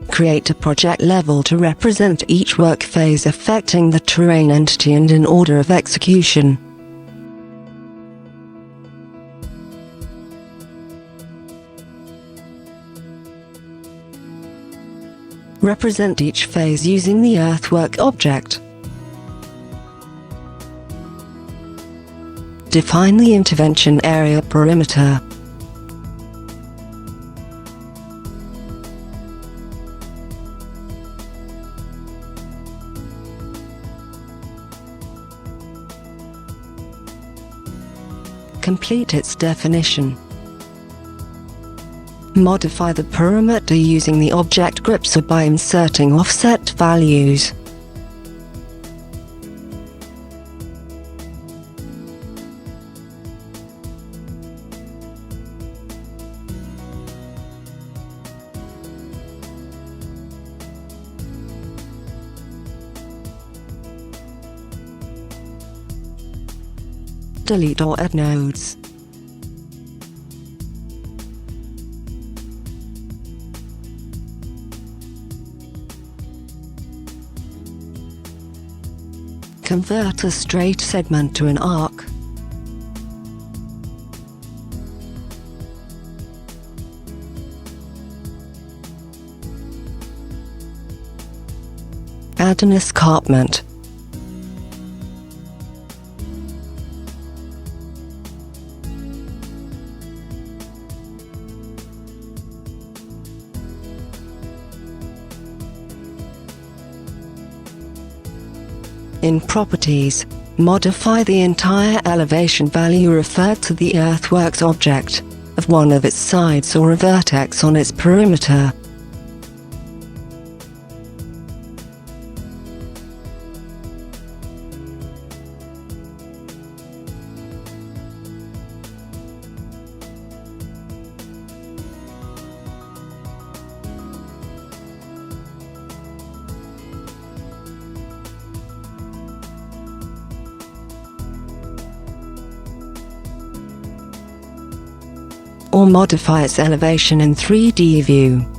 Create a project level to represent each work phase affecting the terrain entity and in order of execution. Represent each phase using the earthwork object. Define the intervention area perimeter. Complete its definition. Modify the perimeter using the object grips or by inserting offset values. Delete or add nodes. Convert a straight segment to an arc. Add an escarpment. In Properties, modify the entire elevation value referred to the earthworks object, of one of its sides or a vertex on its perimeter. Or modify its elevation in 3D view.